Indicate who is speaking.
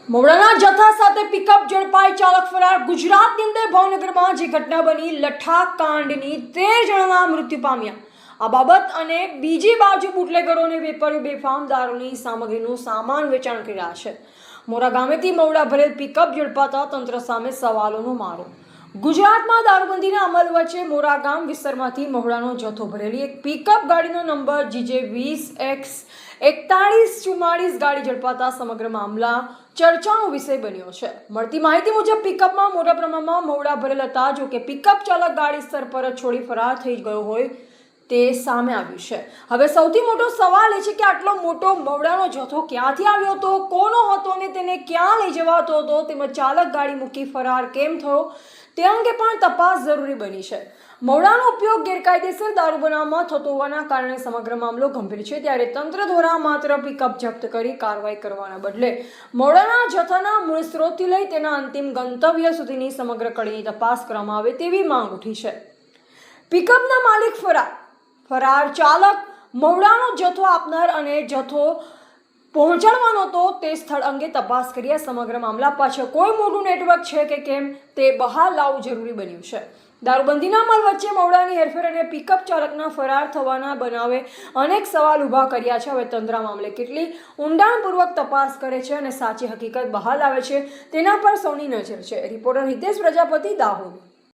Speaker 1: મોવડાના જથ્થા સાથે પિકઅપ ઝડપાઈ, ચાલક ફરાર। ગુજરાતની અંદર ભાવનગરમાં જે ઘટના બની, લઠ્ઠા કાંડની 13 જણાના મૃત્યુ પામ્યા। આ બાબત અને બીજી બાજુ બુટલેગરો અને વેપારીઓ બેફામ દારૂની સામગ્રીનું સામાન વેચાણ કરી રહ્યા છે। મોરા ગામેથી મોવડા ભરેલ પિકઅપ ઝડપાતા તંત્ર સામે સવાલોનો મારો। ગુજરાતમાં દારૂબંધીના અમલ વચ્ચે મોરા ગામ વિસ્તારમાંથી મોવડાનો જથ્થો ભરેલી એક પિકઅપ ગાડીનો નંબર GJ20X4144 ગાડી ઝડપાતા સમગ્ર મામલા ચર્ચાનો વિષય બન્યો છે। મળતી માહિતી મુજબ પિકઅપમાં મોટા પ્રમાણમાં મોવડા ભરેલ હતા। જો કે પિકઅપ ચાલક ગાડી સ્થળ પર જ છોડી ફરાર થઈ ગયો હોય તે સામે આવ્યું છે। હવે સૌથી મોટો સવાલ એ છે કે આટલો મોટો મોવડાનો જથ્થો ક્યાંથી આવ્યો હતો, કોનો હતો અને તેને ક્યાં લઈ જવાતો હતો, તેમજ ચાલક ગાડી મૂકી ફરાર કેમ થયો તે અંગે પણ તપાસ જરૂરી બની છે। મોવડાનો ઉપયોગ ગેરકાયદેસર દારૂ બનાવવામાં થતો હોવાના કારણે સમગ્ર મામલો ગંભીર છે। ત્યારે તંત્ર દ્વારા માત્ર પિકઅપ જપ્ત કરી કાર્યવાહી કરવાના બદલે મોવડાના જથ્થાના મૂળ સ્ત્રોતથી લઈ તેના અંતિમ ગંતવ્ય સુધીની સમગ્ર કડીની તપાસ કરવામાં આવે તેવી માંગ ઉઠી છે। પિકઅપના માલિક ફરાર ચાલક, મોવડાનો જથ્થો આપનાર અને જથ્થો પહોંચાડવાનો હતો તે સ્થળ અંગે તપાસ કરી સમગ્ર મામલા પાછળ કોઈ મોટું નેટવર્ક છે કે કેમ તે બહાર લાવવું જરૂરી બન્યું છે। દારૂબંધીના અમલ વચ્ચે મોવડાની હેરફેર અને પિકઅપ ચાલકના ફરાર થવાના બનાવે અનેક સવાલ ઊભા કર્યા છે। હવે તંત્ર મામલે કેટલી ઊંડાણપૂર્વક તપાસ કરે છે અને સાચી હકીકત બહાર લાવે છે તેના પર સૌની નજર છે। રિપોર્ટર હિતેશ પ્રજાપતિ, દાહોદ।